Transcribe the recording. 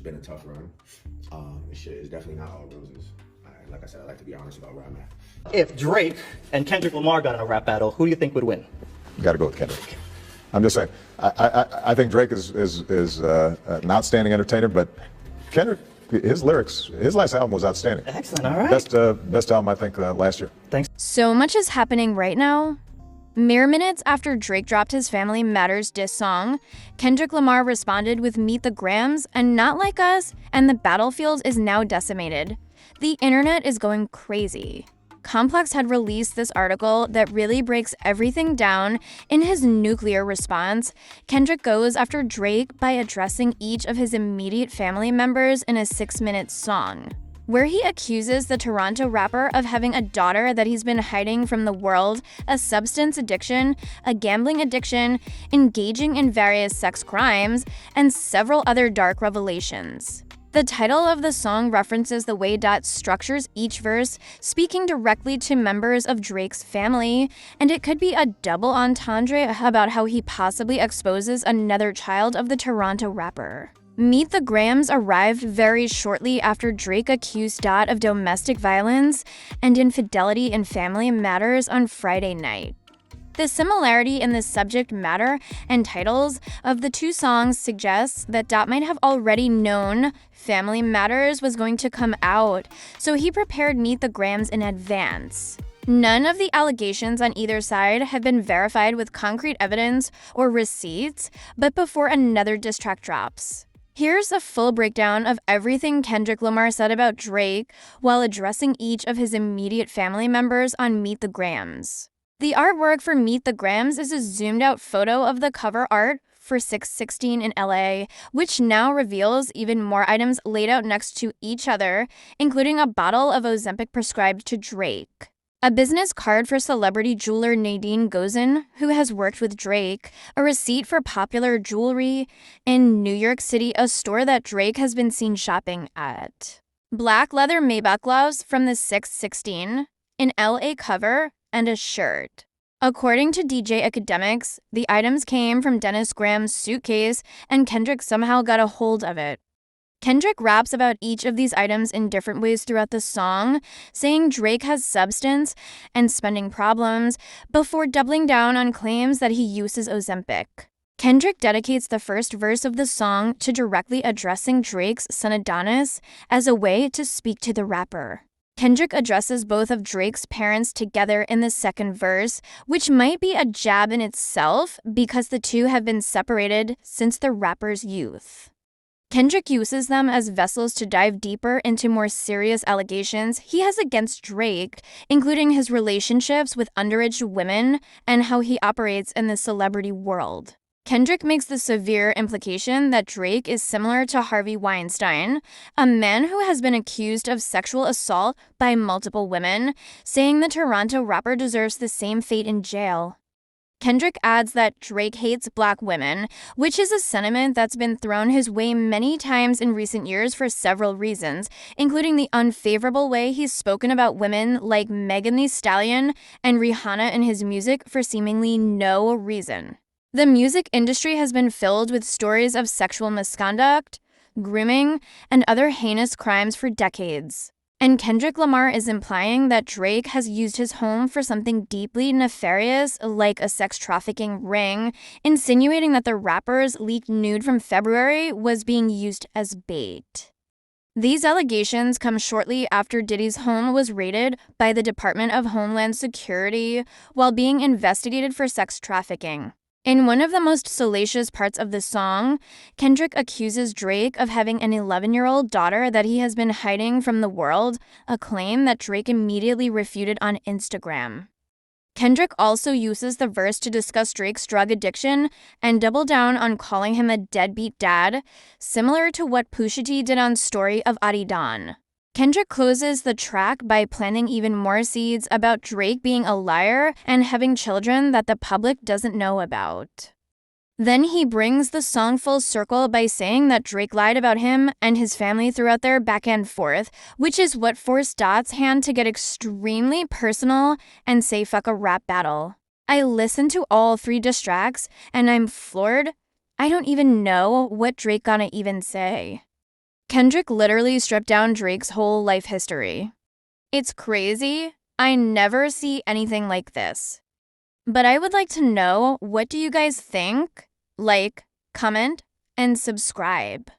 been a tough run. This shit is definitely not all roses. Like I said, I like to be honest about where I'm at. If Drake and Kendrick Lamar got in a rap battle, who do you think would win? You got to go with Kendrick. I'm just saying. I think Drake is an outstanding entertainer, but Kendrick, his lyrics, his last album was outstanding. Excellent. All right. Best album I think last year. Thanks. So much is happening right now. Mere minutes after Drake dropped his Family Matters diss song, Kendrick Lamar responded with Meet the Grams and Not Like Us, and the battlefield is now decimated. The internet is going crazy. Complex had released this article that really breaks everything down. In his nuclear response, Kendrick goes after Drake by addressing each of his immediate family members in a 6-minute song, where he accuses the Toronto rapper of having a daughter that he's been hiding from the world, a substance addiction, a gambling addiction, engaging in various sex crimes, and several other dark revelations. The title of the song references the way Dot structures each verse, speaking directly to members of Drake's family, and it could be a double entendre about how he possibly exposes another child of the Toronto rapper. Meet the Grams arrived very shortly after Drake accused Dot of domestic violence and infidelity in Family Matters on Friday night. The similarity in the subject matter and titles of the two songs suggests that Dot might have already known Family Matters was going to come out, so he prepared Meet the Grams in advance. None of the allegations on either side have been verified with concrete evidence or receipts, but before another diss track drops. Here's a full breakdown of everything Kendrick Lamar said about Drake while addressing each of his immediate family members on Meet the Grams. The artwork for Meet the Grams is a zoomed-out photo of the cover art for 616 in LA, which now reveals even more items laid out next to each other, including a bottle of Ozempic prescribed to Drake, a business card for celebrity jeweler Nadine Gozin, who has worked with Drake, a receipt for popular jewelry in New York City, a store that Drake has been seen shopping at, black leather Maybach gloves from the 616, an LA cover, and a shirt. According to DJ Academics, the items came from Dennis Graham's suitcase, and Kendrick somehow got a hold of it. Kendrick raps about each of these items in different ways throughout the song, saying Drake has substance and spending problems, before doubling down on claims that he uses Ozempic. Kendrick dedicates the first verse of the song to directly addressing Drake's son Adonis as a way to speak to the rapper. Kendrick addresses both of Drake's parents together in the second verse, which might be a jab in itself because the two have been separated since the rapper's youth. Kendrick uses them as vessels to dive deeper into more serious allegations he has against Drake, including his relationships with underage women and how he operates in the celebrity world. Kendrick makes the severe implication that Drake is similar to Harvey Weinstein, a man who has been accused of sexual assault by multiple women, saying the Toronto rapper deserves the same fate in jail. Kendrick adds that Drake hates black women, which is a sentiment that's been thrown his way many times in recent years for several reasons, including the unfavorable way he's spoken about women like Megan Thee Stallion and Rihanna in his music for seemingly no reason. The music industry has been filled with stories of sexual misconduct, grooming, and other heinous crimes for decades. And Kendrick Lamar is implying that Drake has used his home for something deeply nefarious, like a sex trafficking ring, insinuating that the rapper's leaked nude from February was being used as bait. These allegations come shortly after Diddy's home was raided by the Department of Homeland Security while being investigated for sex trafficking. In one of the most salacious parts of the song, Kendrick accuses Drake of having an 11-year-old daughter that he has been hiding from the world, a claim that Drake immediately refuted on Instagram. Kendrick also uses the verse to discuss Drake's drug addiction and double down on calling him a deadbeat dad, similar to what Pusha T did on Story of Adidan. Kendrick closes the track by planting even more seeds about Drake being a liar and having children that the public doesn't know about. Then he brings the song full circle by saying that Drake lied about him and his family throughout their back and forth, which is what forced Dot's hand to get extremely personal and say fuck a rap battle. I listened to all 3 diss tracks and I'm floored. I don't even know what Drake gonna even say. Kendrick literally stripped down Drake's whole life history. It's crazy. I never see anything like this. But I would like to know, what do you guys think? Like, comment, and subscribe.